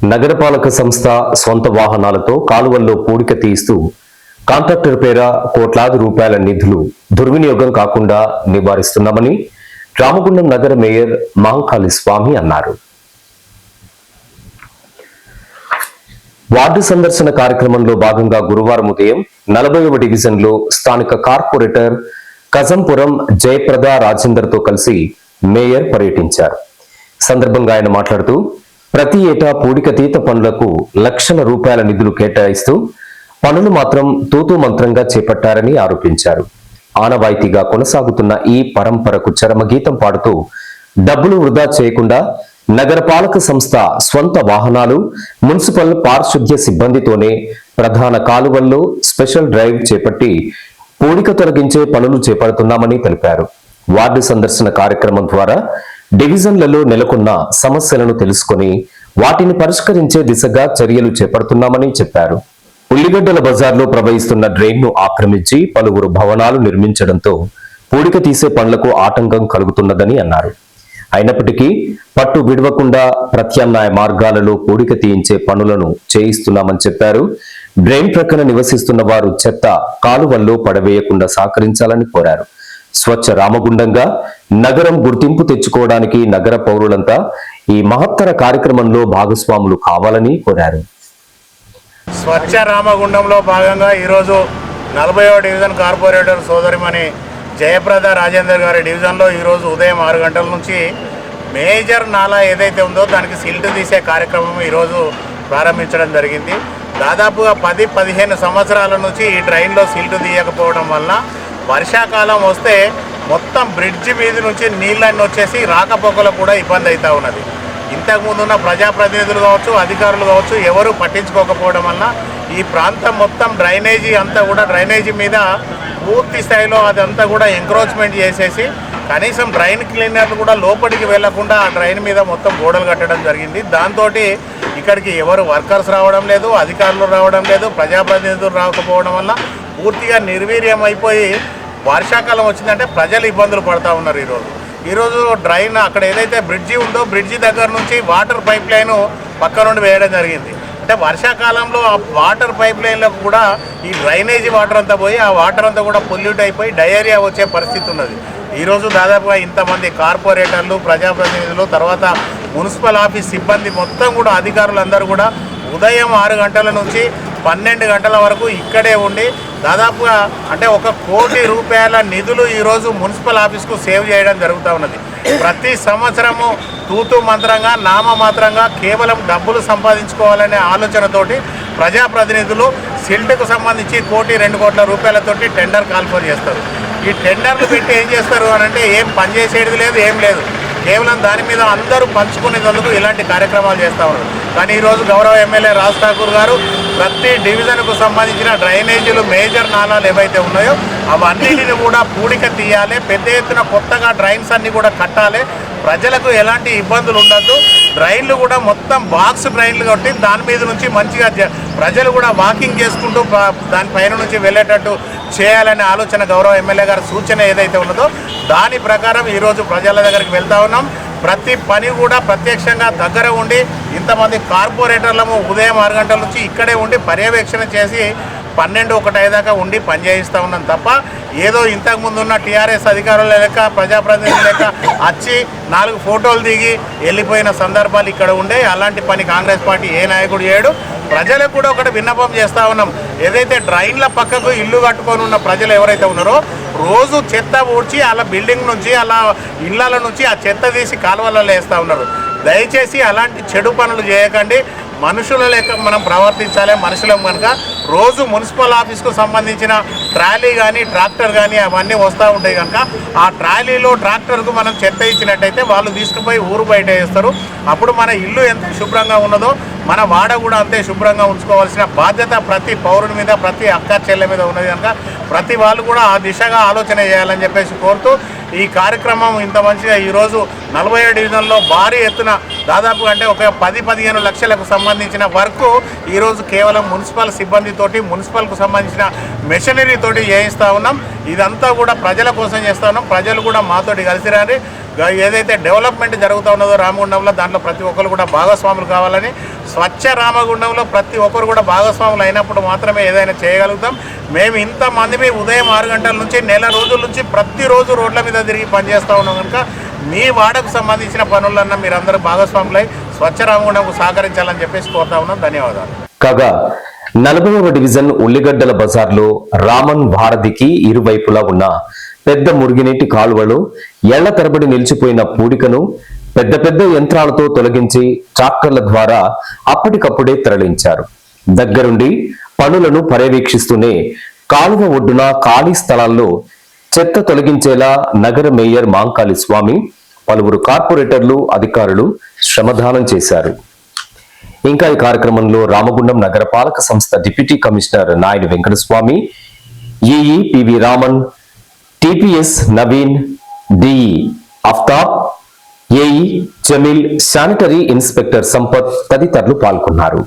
నగరపాలక సంస్థ స్వంత వాహనాలతో కాలువల్లో పూడిక తీస్తూ కాంట్రాక్టర్ పేర కోట్లాది రూపాయల నిధులు దుర్వినియోగం కాకుండా నివారిస్తున్నామని రామగుండం నగర మేయర్ మహంకాళి స్వామి అన్నారు. వార్డు సందర్శన కార్యక్రమంలో భాగంగా గురువారం ఉదయం 40వ డివిజన్లో స్థానిక కార్పొరేటర్ కజంపురం జయప్రద రాజేందర్తో కలిసి మేయర్ పర్యటించారు. సందర్భంగా ఆయన మాట్లాడుతూ ప్రతి ఏటా పూడికతీత పనులకు లక్షల రూపాయల నిధులు కేటాయిస్తూ పనులు మాత్రం తూతూ మంత్రంగా చేపట్టారని ఆరోపించారు. ఆనవాయితీగా కొనసాగుతున్న ఈ పరంపరకు చరమగీతం పాడుతూ డబ్బులు వృధా చేయకుండా నగరపాలక సంస్థ స్వంత వాహనాలు, మున్సిపల్ పారిశుద్ధ్య సిబ్బందితోనే ప్రధాన కాలువల్లో స్పెషల్ డ్రైవ్ చేపట్టి పూడిక తొలగించే పనులు చేపడుతున్నామని తెలిపారు. వార్డు సందర్శన కార్యక్రమం ద్వారా డివిజన్లలో నెలకొన్న సమస్యలను తెలుసుకుని వాటిని పరిష్కరించే దిశగా చర్యలు చేపడుతున్నామని చెప్పారు. ఉల్లిగడ్డల బజార్లో ప్రవహిస్తున్న డ్రైన్ను ఆక్రమించి పలువురు భవనాలు నిర్మించడంతో పూడిక తీసే పనులకు ఆటంకం కలుగుతున్నదని అన్నారు. అయినప్పటికీ పట్టు విడవకుండా ప్రత్యామ్నాయ మార్గాలలో పూడిక తీయించే పనులను చేయిస్తున్నామని చెప్పారు. డ్రైన్ ప్రక్కన నివసిస్తున్న వారు చెత్త కాలువల్లో పడవేయకుండా సహకరించాలని కోరారు. స్వచ్ఛ రామగుండంగా నగరం గుర్తింపు తెచ్చుకోవడానికి నగర పౌరులంతా ఈ మహత్తర కార్యక్రమంలో భాగస్వాములు కావాలని కోరారు. స్వచ్ఛ రామగుండంలో భాగంగా ఈరోజు 40వ డివిజన్ కార్పొరేటర్ సోదరిమణి జయప్రద రాజేందర్ గారి డివిజన్లో ఈరోజు ఉదయం 6 గంటల నుంచి మేజర్ నాలా ఏదైతే ఉందో దానికి సిల్ట్ తీసే కార్యక్రమం ఈరోజు ప్రారంభించడం జరిగింది. దాదాపుగా 10-15 సంవత్సరాల నుంచి ఈ డ్రైన్లో సిల్ట్ తీయకపోవడం వల్ల వర్షాకాలం వస్తే మొత్తం బ్రిడ్జి మీద నుంచి నీళ్ళన్నీ వచ్చేసి రాకపోకలకు కూడా ఇబ్బంది అవుతూ ఉన్నది. ఇంతకుముందు ఉన్న ప్రజాప్రతినిధులు కావచ్చు, అధికారులు కావచ్చు, ఎవరు పట్టించుకోకపోవడం వల్ల ఈ ప్రాంతం మొత్తం డ్రైనేజీ అంతా కూడా డ్రైనేజీ మీద పూర్తి స్థాయిలో అదంతా కూడా ఎంక్రోచ్మెంట్ చేసేసి కనీసం డ్రైన్ క్లీనర్లు కూడా లోపలికి వెళ్లకుండా ఆ డ్రైన్ మీద మొత్తం గోడలు కట్టడం జరిగింది. దాంతో ఇక్కడికి ఎవరు వర్కర్స్ రావడం లేదు, అధికారులు రావడం లేదు, ప్రజాప్రతినిధులు రాకపోవడం వల్ల పూర్తిగా నిర్వీర్యం అయిపోయి వర్షాకాలం వచ్చిందంటే ప్రజలు ఇబ్బందులు పడుతూ ఉన్నారు. ఈరోజు డ్రైన్ అక్కడ ఏదైతే బ్రిడ్జి ఉందో బ్రిడ్జి దగ్గర నుంచి వాటర్ పైప్ లైన్ పక్క నుండి వేయడం జరిగింది. అంటే వర్షాకాలంలో ఆ వాటర్ పైప్ లైన్లకు కూడా ఈ డ్రైనేజీ వాటర్ అంతా పోయి ఆ వాటర్ అంతా కూడా పొల్యూట్ అయిపోయి డయేరియా వచ్చే పరిస్థితి ఉన్నది. ఈరోజు దాదాపుగా ఇంతమంది కార్పొరేటర్లు, ప్రజాప్రతినిధులు, తర్వాత మున్సిపల్ ఆఫీస్ సిబ్బంది మొత్తం కూడా అధికారులందరూ కూడా ఉదయం 6 గంటల నుంచి 12 గంటల వరకు ఇక్కడే ఉండి దాదాపుగా అంటే 1 కోటి రూపాయల నిధులు ఈరోజు మున్సిపల్ ఆఫీస్కు సేవ్ చేయడం జరుగుతూ ఉన్నది. ప్రతి సంవత్సరము తూతు మంత్రంగా నామమాత్రంగా కేవలం డబ్బులు సంపాదించుకోవాలనే ఆలోచనతోటి ప్రజాప్రతినిధులు సిల్ట్కు సంబంధించి 1 కోటి 2 కోట్ల రూపాయలతోటి టెండర్ కాల్ఫర్ చేస్తారు. ఈ టెండర్లు పెట్టి ఏం చేస్తారు అని అంటే ఏం పనిచేసేది లేదు, ఏం లేదు, కేవలం దాని మీద అందరూ పంచుకునేందుకు ఇలాంటి కార్యక్రమాలు చేస్తూ ఉన్నారు. కానీ ఈరోజు గౌరవ ఎమ్మెల్యే రాజ్ ఠాకూర్ గారు ప్రతి డివిజన్కు సంబంధించిన డ్రైనేజీలు మేజర్ నాలాలు ఏవైతే ఉన్నాయో అవన్నిటిని కూడా పూడిక తీయాలి, పెద్ద ఎత్తున కొత్తగా డ్రైన్స్ అన్నీ కూడా కట్టాలి, ప్రజలకు ఎలాంటి ఇబ్బందులు ఉండద్దు, డ్రైన్లు కూడా మొత్తం బాక్స్ డ్రైన్లు కట్టి దాని మీద నుంచి మంచిగా ప్రజలు కూడా వాకింగ్ చేసుకుంటూ దానిపైన నుంచి వెళ్ళేటట్టు చేయాలనే ఆలోచన గౌరవ ఎమ్మెల్యే గారి సూచన ఏదైతే ఉన్నదో దాని ప్రకారం ఈరోజు ప్రజల దగ్గరికి వెళ్తూ ఉన్నాం. ప్రతి పని కూడా ప్రత్యక్షంగా దగ్గర ఉండి ఇంతమంది కార్పొరేటర్లము ఉదయం 6 గంటల నుంచి ఇక్కడే ఉండి పర్యవేక్షణ చేసి 12-1 అయ్యేదాకా ఉండి పనిచేయిస్తూ ఉన్నాం తప్ప ఏదో ఇంతకుముందు ఉన్న టీఆర్ఎస్ అధికారుల లెక్క ప్రజాప్రతినిధుల లెక్క వచ్చి 4 ఫోటోలు దిగి వెళ్ళిపోయిన సందర్భాలు ఇక్కడ ఉండే. అలాంటి పని కాంగ్రెస్ పార్టీ ఏ నాయకుడు చేయడు. ప్రజలకు కూడా ఒకటి విన్నపం చేస్తూ ఉన్నాం. ఏదైతే డ్రైన్ల పక్కకు ఇల్లు కట్టుకొని ఉన్న ప్రజలు ఎవరైతే ఉన్నారో రోజు చెత్త ఊడ్చి అలా బిల్డింగ్ నుంచి అలా ఇళ్ళ నుంచి ఆ చెత్త తీసి కాలువలలో వేస్తూ ఉన్నారు. దయచేసి అలాంటి చెడు పనులు చేయకండి. మనుషుల లెక్క మనం ప్రవర్తించాలి. మనుషులం కనుక రోజు మున్సిపల్ ఆఫీస్కు సంబంధించిన ట్రాలీ కానీ ట్రాక్టర్ కానీ అవన్నీ వస్తూ ఉంటాయి కనుక ఆ ట్రాలీలో ట్రాక్టర్కు మనం చెత్త ఇచ్చినట్టయితే వాళ్ళు తీసుకుపోయి ఊరు బయట వేస్తారు. అప్పుడు మన ఇల్లు ఎంత శుభ్రంగా ఉన్నదో మన వాడ కూడా అంతే శుభ్రంగా ఉంచుకోవాల్సిన బాధ్యత ప్రతి పౌరుని మీద, ప్రతి అక్క చెల్లె మీద ఉన్నది కనుక ప్రతి వాళ్ళు కూడా ఆ దిశగా ఆలోచన చేయాలని చెప్పేసి కోరుతూ ఈ కార్యక్రమం ఇంత మంచిగా ఈరోజు 40వ డివిజన్లో భారీ ఎత్తున దాదాపు అంటే ఒక 10-15 లక్షలకు సంబంధించిన వర్క్ ఈరోజు కేవలం మున్సిపల్ సిబ్బందితోటి మున్సిపల్కు సంబంధించిన మెషినరీతోటి చేయిస్తూ ఉన్నాం. ఇదంతా కూడా ప్రజల కోసం చేస్తూ ఉన్నాం. ప్రజలు కూడా మాతోటి కలిసి రాని ఏదైతే డెవలప్మెంట్ జరుగుతూ ఉన్నదో రామగుండంలో దాంట్లో ప్రతి ఒక్కరు కూడా భాగస్వాములు కావాలని స్వచ్ఛ రామగుండంలో ప్రతి ఒక్కరు కూడా భాగస్వాములు అయినప్పుడు మాత్రమే ఏదైనా చేయగలుగుతాం. మేము ఇంతమంది ఉదయం 6 గంటల నుంచి నెల రోజుల నుంచి ప్రతిరోజు రోడ్ల మీద తిరిగి పనిచేస్తూ ఉన్నాం కనుక మీ వాడకు సంబంధించిన పనులన్నా మీరందరూ భాగస్వాములై స్వచ్ఛ రామగుండంకు సహకరించాలని చెప్పేసి కోరుతా ఉన్నాం. ధన్యవాదాలు. కాగా 40వ డివిజన్ ఉల్లిగడ్డల బజార్లో రామన్ భారతికి ఇరువైపులా ఉన్న పెద్ద మురుగునీటి కాలువలో ఏళ్ల తరబడి నిలిచిపోయిన పూడికను పెద్ద పెద్ద యంత్రాలతో తొలగించి ట్రాక్టర్ల ద్వారా అప్పటికప్పుడే తరలించారు. దగ్గరుండి పనులను పర్యవేక్షిస్తూనే కాలువ ఒడ్డున ఖాళీ స్థలాల్లో చెత్త తొలగించేలా నగర మేయర్ మాంకాళి స్వామి, పలువురు కార్పొరేటర్లు, అధికారులు శ్రమదానం చేశారు. ఇంకా ఈ కార్యక్రమంలో రామగుండం నగరపాలక సంస్థ deputy commissioner Naidu Venkataswamy, EE PV Raman, TPS Naveen, DE Aftab, AE Jameel, sanitary inspector Sampath తదితరులు పాల్గొన్నారు.